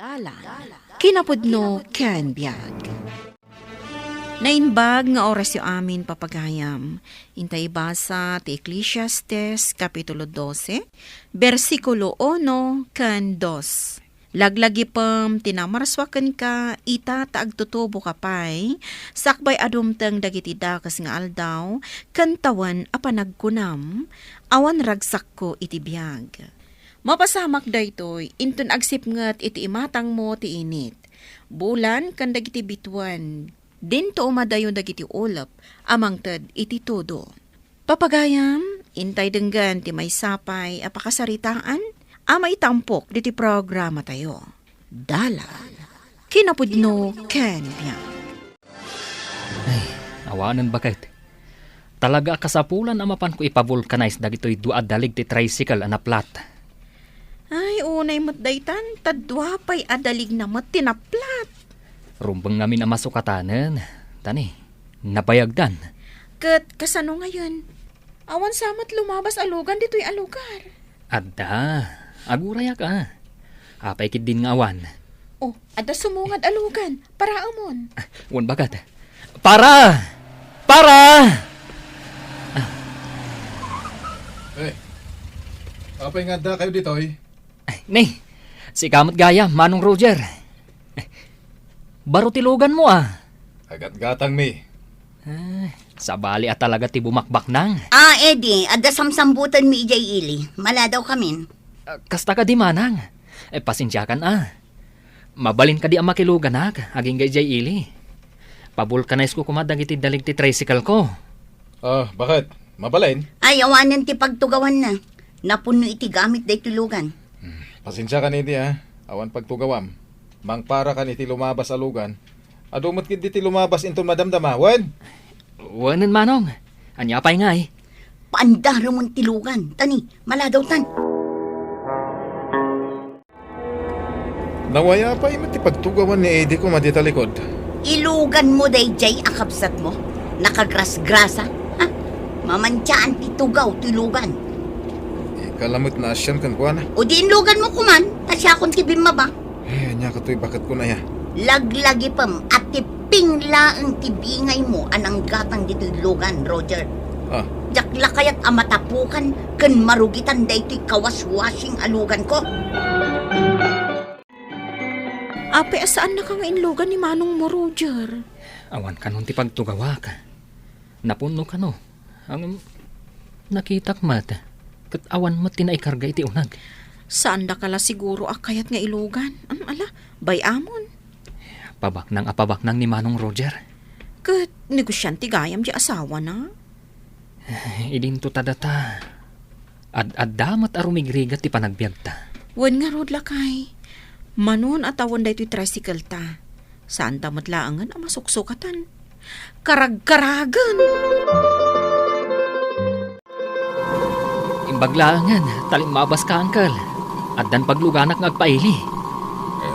Dalan, kinapudno ken biag. Nainbag nga oras yu amin papagayam. Intay basa ti Ecclesiastes Kapitulo 12, versikulo 1 ken 2. Laglagi pam tinamarswaken ka, ita taagtutubo ka pay, sakbay adumteng dagiti dakas nga aldaw, kantawan a panagkunam, awan ragsak ko iti biag. Mapasamak daytoy, intun agsip ngat iti imatang mo ti init. Bulan kan dagiti bituan, dinto umadayon dagiti ulap, amang ted iti todo. Papagayam, intay denggan ti may sapay apakasaritaan, amay tampok diti programa tayo. Dalan, kinapudno ken biag. Ay, awanan bakit? Talaga kasapulan amapan ko ipavulcanize dagitoy duad dalig ti tricycle anaplat. Ay, unay matdaytan, tadwa pa'y adalig na tinaplat. Rumbang namin ang masukatanan. Tani, nabayagdan. Kat kasano ngayon? Awan samat lumabas alugan dito'y alugar. Adda, aguraya ka. Apay kid din nga awan. Oh, ada sumungad alugan, para amon. Wan bagat. Para! Para! Eh, apay nga da kayo dito eh. Nay, si Kamot Gaya, Manong Roger. Baro tilugan mo ah. Agat-gatang mi. Sa bali at talaga ti bumakbak nang. Eddie, adda samsambutan mi ijay ili. Mala daw kamin. Kasta ka di manang. Pasensya kan ah. Mabalin ka di ang makilugan aging gayjay ili. Pabulkanize ko kumadag iti dalig ti tricycle ko. Bakit? Mabalin? Ay, awanan ti pagtugawan na. Napuno iti gamit day tulugan. Pasensya ka niti ha. Awan pagtugawam. Mang para ka niti lumabas alugan. Adumot kid ti lumabas inton madamdama. Wen? Wanan manong. Anya pa'y nga eh. Paandara mong tilugan. Tani, mala daw tan. Nawaya pa imati pagtugawan ni Eddie ko madita likod. Ilugan mo day jay akapsat mo. Nakagras-grasa. Ha? Mamantyaan ti tugaw tilugan. Kalamot na asyan kan kuana. O di inlugan mo kuman. Tasya akong tibim ba? Anya ka to'y bakit ko na ya. Laglagi pam at tipingla ang tibingay mo anang gatang dito ilugan, Roger. Jakla kaya't amatapukan kan marugitan da ito'y kawas-washing alugan ko. Ape, saan na kang inlugan ni Manong mo, Roger? Awan ka nun ti pagtugawak. Napuno ka no. Ang nakitak mat. Kat awan mat tinaikarga iti unag. Saan da kala siguro akayat nga ilugan? Ala, bay amon. Apabak nang ni Manong Roger. Kat negosyante gayam di asawa na. Idinto tadata. Ad-damat arumigrigat ti panagbiag ta. Wan nga rod lakay. Manon at awan da ito'y tricycle ta. Saan ta matlaangan ang masuksukatan? Karag-karagan! Imbaglaangan, talimabas ka, angkal. At dan pagluganak ng agpaili.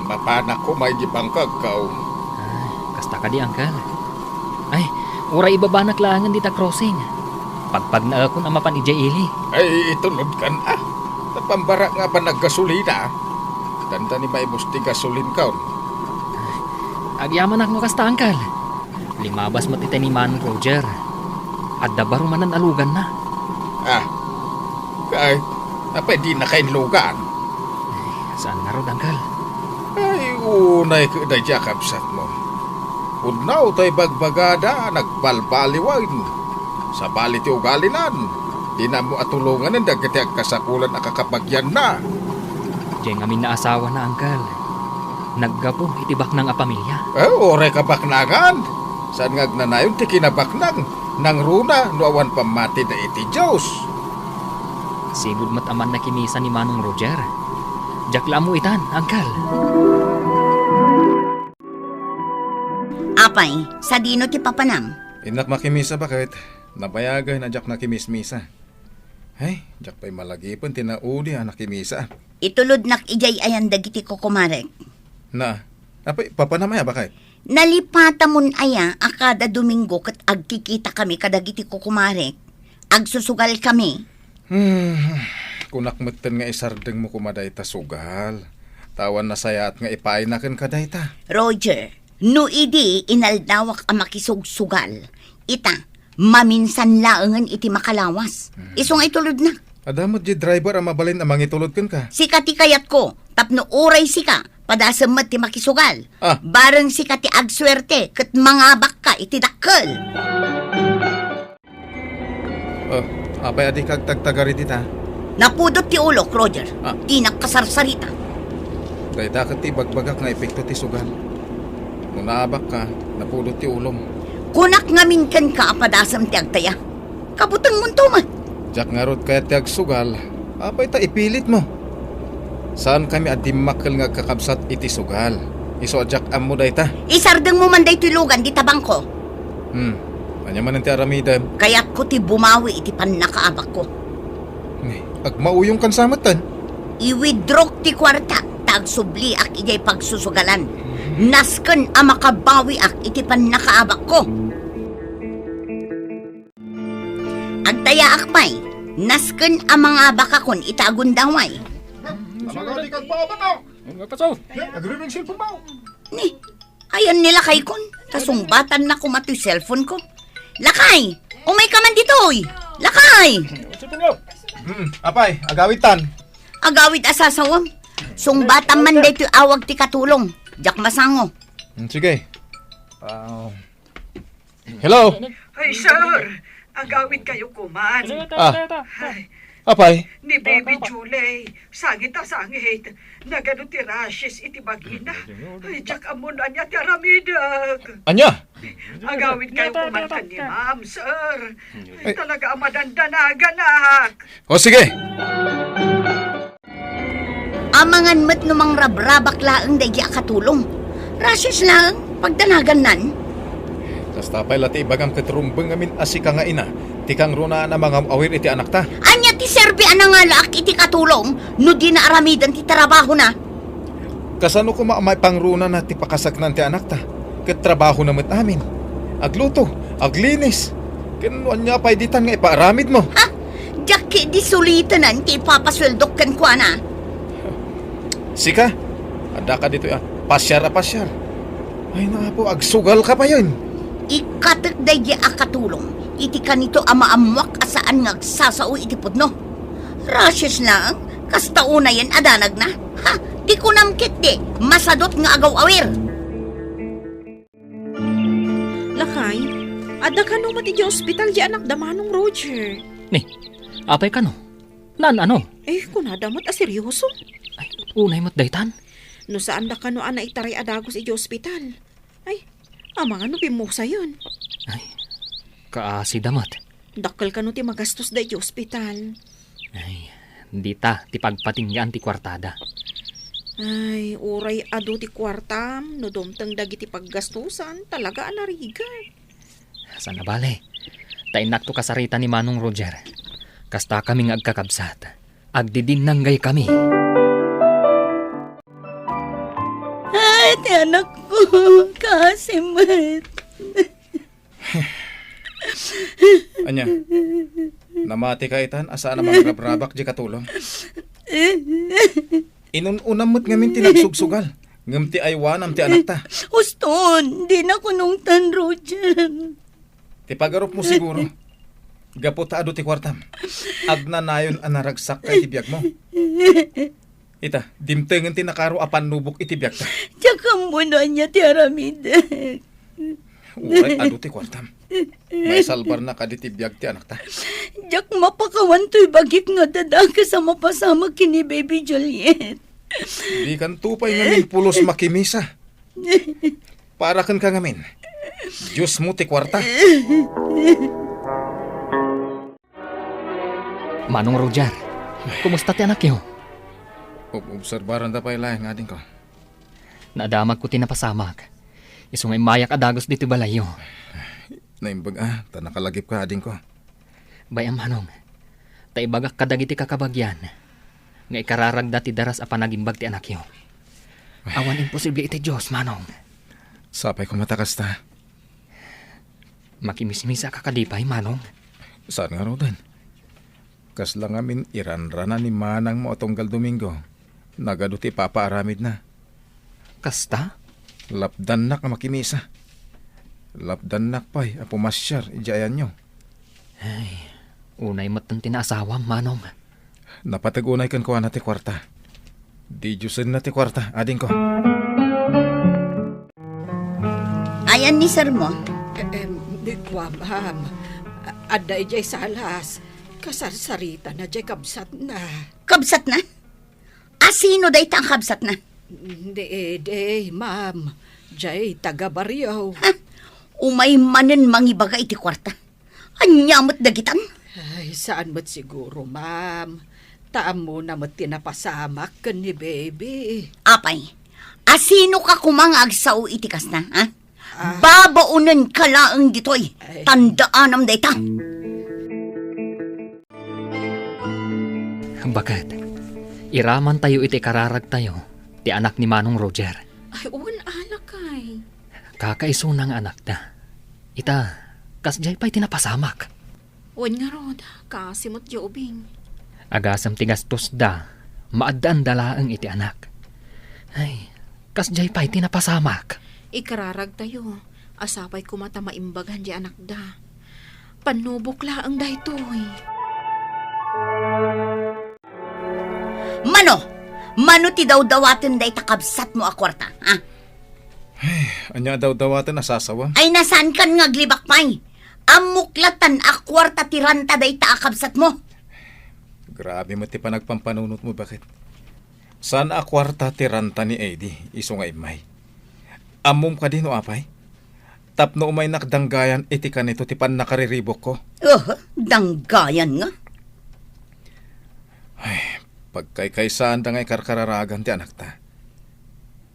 Mapanak ko may gipangkag kao. Kasta ka di, angkal. Ay, uray ibabanak laangan dita crossing. Pagpag na ako na mapan ijay ili. Ay, itunod kan Napambara nga pa naggasolina. Tanda ni may musti gasolin kaon. Agyaman ako kasta, angkal. Limabas matita ni Manong Roger. At dabaro manan alugan na. Ay, di na kainlugan. Saan nga rod, angkal? Ay, unay ka na jakapsat mo. Unaw tay bagbagada, nagbalbaliwan. Sa bali ti ugalinan. Di na mo atulungan ng dagiti agkasakulan akakapagyan na. Diyan ngamin na asawa na, angkal. Naggapo, itibak ng apamilya. Ore kabaknagan. Saan nga agnanayon ti kinabaknang. Nang runa, nuawan pamati na iti Diyos. Sigud mat aman na kinisa ni Manong Roger. Jakla mo itan, angkal. Apay, sa dino ti papanam. Inak makimisa bakit? Nabayagay na jak nakimismisa. Ay, jak pa'y malagipon tinaudi anak kimisa. Itulod nak ijay ayan dagiti ko kumarek. Apay, papanamaya bakit? Nalipata mun aya akada Domingo kat agkikita kami kadagiti ko kumarek. Agsusugal kami. Kunakmatan nga isardeng mo kumaday ta sugal. Tawan na sayat nga ipainakan ka dayta. Roger, no idi inaldawak ang makisugsugal. Ita, maminsan laangan iti makalawas. Isong ay tulod na. Adamot di driver ang mabalin ang mangitulod kan ka. Sika ti kayat ko, tapno oray sika, padasamat ti makisugal. Ah. Bareng sika ti agswerte, kat mangabak ka iti dakkel. Apay adi kag tagtagari dita. Napudot ti ulok, Roger. Ah. Inak kasarsarita. Dayta ka ti bagbagak nga epekto ti sugal. Nung naabak ka, napudot ti ulom. Kunak ngamin kan ka apadasam ti agtaya. Kabutang munto man. Jak nga rod kaya ti agsugal, apay ta ipilit mo. Saan kami adi makal nga kakabsat iti sugal? Iso jak ammo dayta. Isardeng mo man day tulugan di tabang ko. Anya man ang ti aramidam. Kaya't ko ti bumawi iti panakaabak ko. Agmauyong kan samatan. I-withdraw ti kwarta, tagsubli ak ijay pagsusugalan. Nasken ang makabawi ak iti panakaabak ko. Agtaya akmay, nasken ang mga bakakon itagundaway. Amagadi kag babato. Pasaw. Agriming cellphone mo. Ni, ayan nila kay kon, kasumbatan na kumatoy cellphone ko. Lakay, umay ka man dito, oy. Lakay! Apay, agawitan. Agawid asasawam. Sungbatan man dito awag ti katulong. Jak masango. Sige. Hello. Ay, sir! Agawid kayo kuman. Ay, Apay. ni Baby Julie, sangit a sangit. Nagano ti rashes iti bagina. Ay, jak amon anya ti aramidag. Anya? Agawid kayo kuman ka ni ma'am, sir. Ay, talaga ang madandanagan, O sige. Amangan met numang rabrabak laang dayja katulong. Rasis lang, pagdanagan nan. Kasta pay lati bagam katrumbeng amin asika nga ina. Tikang runa na mga awir iti anak ta. Anya ti serbi anangalaak iti katulong, no di na aramidan ti trabaho na. Kasano ko maamay pangruna na ti pakasaknan ti anak ta. Katrabaho na met amin. Agluto, aglinis. Kinuan niya pay ditan nga ipaaramid mo. Ha? Jaki di sulitanan ti papasweldok kan kwa na. Sika, ada ka dito ya. Pasyar. Ay na po, agsugal ka pa yun. Ikatek dayja akatulong. Iti kanito amaamwak asaan ngagsasao iti pudno. Rasis lang, kasta una yan adanag na. Ha, di ko namkit di, masadot nga agaw awir. Lakay, ada ka no mati di ospital di anak damanong Roger. Ni, apay ka no? Nan ano? Eh, kunadamat a seryoso. Ay, unay mo't daytan. No saan da ka no ana itaray adagos iti ospital. Ay, amang ano pimusa yun. Ay, kaasi damat. Dakkel ka no ti magastos da iti ospital. Ay, di ta, ti pagpatingyan ti kwartada. Ay, uray ado ti kwartam, no dumtang dagiti paggastusan, talaga alarigan. Sana bale, tainak to kasarita ni Manong Roger. Kasta kaming agkakabsat. Agdidinanggay kami. Ay, ti anak ko, kasimit. Anya, namati ka itan, asa na mga rabrabak di katulong. Inununam mo't ngamin tinagsugsugal. Ngam ti aywanam ti anak ta. Uston, di na kunungtan, Roger. Ti pagarop mo siguro. Gapo ta ado ti kwartam. Agnanayon anaragsak kay tibiyag mo. Ita, dimtengen ti nakaro apan nubok itibiyag ta. Tsaka muna niya ti aramidag. Uray ado ti kwartam. May salbar na kaditibiyag ti anak ta. Jak mapakawan to'y bagik nga dadaka sa mapasama kini Baby Juliet. Di kan tupay ngamin pulos makimisa. Para kan ka ngamin. Diyos mo ti kwarta. Manong Roger, kumusta ti anak yo? Obserbaran da pa ilay nga din ko. Nadamag ko tinapasamag. Isungay mayak adagos dito balayo. Naimbag tanakalagip ka ading ko. Bayam Manong, taibagak kadagiti kakabagyan. Nga ikararagda ti daras a panagimbag ti anak yo. Awan imposible iti Diyos, Manong. Sapay ko matakas ta. Makimismisa ka kadipay, Manong. Saan nga ro din? Kas lang amin iranrana ni Manang mo tunggal Domingo. Nagaduti papaaramid na. Kasta? Lapdanak na makimisa. Lapdanak pa'y apumasyar, ijayan nyo. Unay matan tinasawam, manong. Napatagunay kan ko na ti kwarta. Di jusin na ti kwarta, ading ko. Ayan ni sir mo. Di kwa, ma'am. Aday jay salas. Kasarsarita na jay kabsat na. Kabsat na? Sino day ta ang kabsat na? Di, ma'am. Jay taga-baryaw. Ha? Umay manen mangibaga iti kwarta. Anyamot dagitan? Ay, saan mo't siguro, ma'am? Taam mo na mo't tinapasamak ka ni baby. Apay, sino ka kumangag sa itikas na, ha? Babaunan ka laang ditoy. Tandaan am dayta. Bakit? Iraman tayo iti kararag tayo, ti anak ni Manong Roger. Ay, uwan anak kay. Kakaiso ng anak na. Ita, kasjay pa'y tinapasamak. Uwan nga rod, kasimot jobing. Agasam tigastos da, maadaan dalaang iti anak. Ay, kasjay pa'y tinapasamak. Ikararag tayo, asapay kumata maimbagan di anak da. Panubok laang daytoy. Mano ti daw-dawatin day takabsat mo a kwarta, ha? Anya daw dawatan nasasawa. Ay nasaan kan nga glibak pay? Amuklatan a kwarta ti ranta day takabsat mo. Grabe mo ti panagpampanunot mo, bakit? Saan a kwarta ti ranta ni Eddie, iso nga imay? Amom ka din o apay? Tapno umay nakdanggayan iti kanito ti pan nakariribok ko. Danggayan nga. Pagkaykaysaan da ngay karkararagan ti anak ta.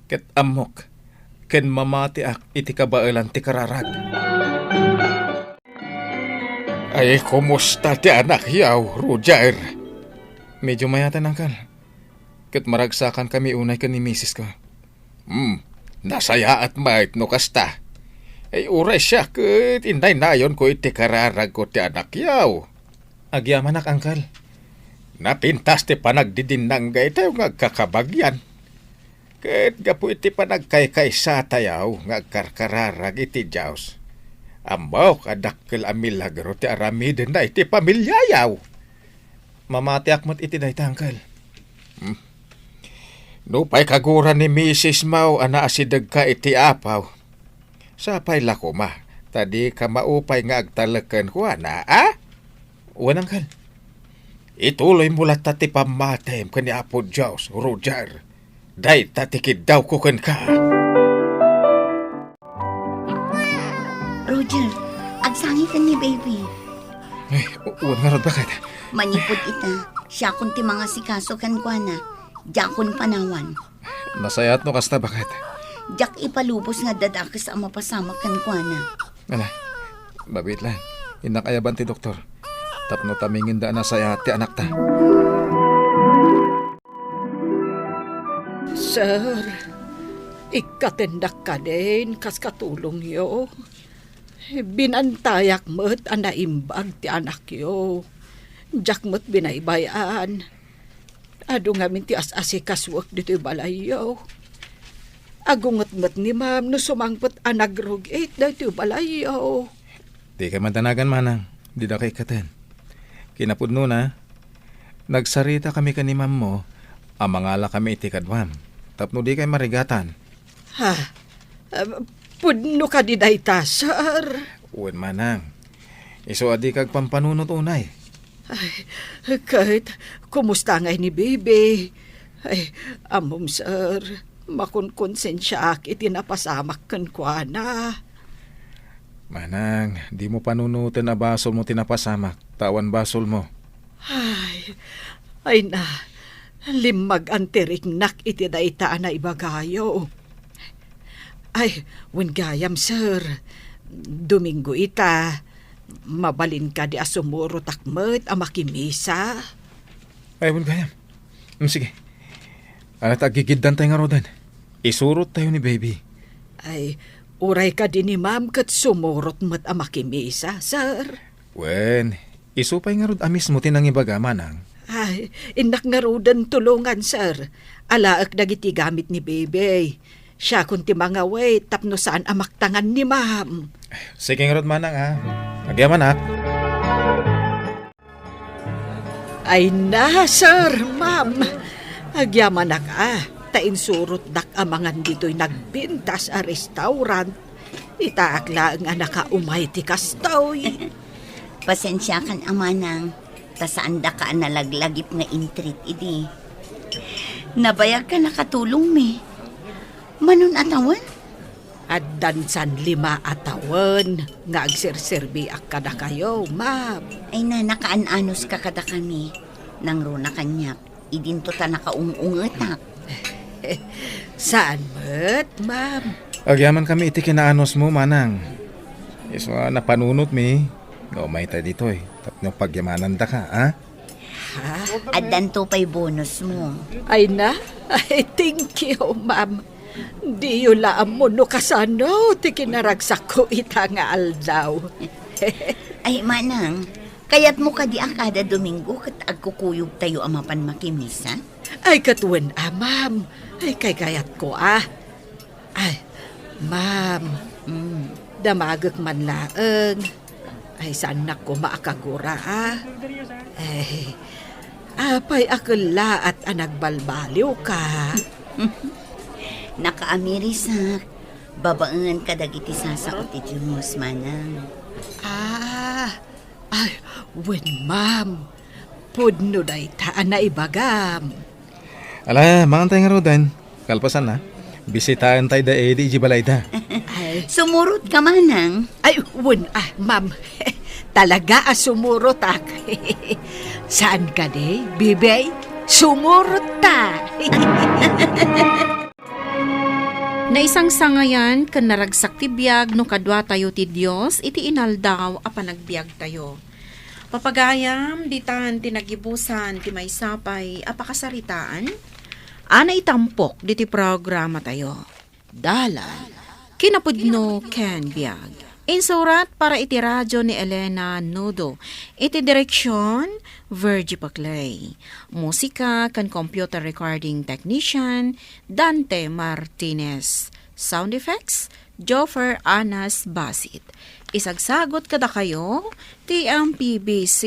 Ket amok, ken mamati ak iti kabailan ti kararag. Ay, kumusta ti anak yaw, Roger? Medyo mayatan angkal. Ket maragsakan kami unay ka ni misis ko. Nasaya at mait no kasta. Ay, uray siya ket inday nayon ko iti kararag ko ti anak yaw. Agyaman ak angkal. Napintas ti panagdidinang gay tayo nga kakabagyan. Kahit gapu iti panagkaykaysa tayaw nga karkararag iti Diyos. Ambaw kadakkel a milagro ti aramiden na iti pamilyayaw. Mamatiak mo't iti daytangkal. No pa'y kagura ni Mrs. Mau ana asidag ka iti apaw. Sapay lako ma, tadi ka maupay nga agtalakan ko na, ah? Wanang kal. Ituloy mo lang tati pamatem ka ni Apo Diyos, Roger. Day tatikid daw ko kan ka. Roger, agsangi ka ni baby. Ay, uwan nga ron, bakit? Manipod ita, siya kun ti mga sikaso kan kwa na. Jakon panawan. Nasayat no kasta, bakit? Jak ipalubos nga dadakis ang mapasamak kan kwa na. Ala, babit lang. Inakayaban ti doktor. Tapno tamingin da na sayat ti anak ta. Sir, ikatendak ka din, kas katulong yo. Binantayak mo't anaimbag ti anak yo. Jak mo't binaybayan. Ado nga min ti as-asikaswak dito balay yo. Agungot mo't ni ma'am no sumangpot anagrugit dito balay yo. Di ka mantanagan, manang. Di da kay katen. Kinapudno na, nagsarita kami ka ni ma'am mo, amangala kami iti kadwam. Tapno di kay marigatan. Ha? Pudno ka di dayta, sir. Uwan, manang. Iso adi kag pampanunot unay. Ay, kahit kumusta ngay ni baby. Ay, amom sir, makunkonsensya ak itinapasamak kan kwa na. Manang, di mo panunutin na basol mo tinapasamak. Tawan basol mo. Ay na, limag antirik nak iti dayta na ibagayo. Ay, gayam sir, Domingo ita, mabalin ka di asumuro takmet a makimisa. Ay, gayam. Sige. At agigiddan tayo nga rodan. Isurot tayo ni baby. Ay, uray ka din ni ma'am kat sumurot mo't a makimisa, sir. Wen, isupay nga rod amis mo tinang ibaga, manang. Ay, inak nga rudan tulungan, sir. Alaak dagiti gamit ni Bebe. Siya kung ti mga way, tapno saan amaktangan ni ma'am. Sige nga rod manang Agyaman Ay na, sir, ma'am. Agyaman na ka. Tain surot dak amangan dito'y nagbintas a restaurant. Itaakla nga nakaumay ti kastoy. Pasensya kan amanang, tasaan da ka nalaglagip nga intrit idi. Nabayag ka nakatulong me. Manon atawan? At dansan 5 atawan nga agserserbi ak kada kayo, ma'am. Ay na nakaananos ka kada kami. Nang runa kanyak, idinto ta nakaungungetak. Saan met, ma'am? Agyaman kami iti kinaanos mo, manang. Iso napanunot mi. May tayo dito Tapno pagyamanan da ka, At danto pa'y bonus mo. Ay na? Ay, thank you, ma'am. Di yun laam mo no kasano, ti kinaragsak ko ita nga aldaw. Ay manang, kayat mo ka di akada Domingo kat agkukuyog tayo amapan makimisa? Ay, katuwan, ma'am. Ay, kay kayat ko, Ay, ma'am, damagak man laeng. Ay, saan na ko maakagura, Ay, apay akala at anagbalbaliw ka. Nakaamirisak, babaengan ka dagiti sasaot iti Diyos, manang. Ay, wen, ma'am. Pudno day taan na ibagam. Ala, mangantay nga rodan. Kalpasan na. Bisitahan tayo da di jibalay da. Ay, Sumurot ka, manang. ay, wen, ma'am. Talaga sumurot ak. Saan ka de, bibay? Sumurot ta. Na isang sangayan, kan naragsak ti biyag no kadwa tayo ti Diyos, iti inaldaw a panagbiag tayo. Papagayam, ditan tinagibusan ti may sapay apakasaritaan, ana itampok diti programa tayo. Dalan, kinapudno ken biag. Insurat para iti radyo ni Elena Nudo. Iti direksyon, Virgie Paclay. Musika kan computer recording technician, Dante Martinez. Sound effects, Joffer Anas Basit. Isagsagot kada kayo, TMPBC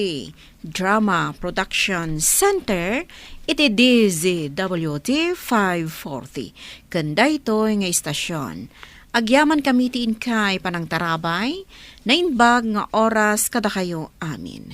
Drama Production Center, iti DZWT 540. Kanda ito nga istasyon. Agyaman kami tiin kay panang tarabay, na inbag nga oras kada kayo amin.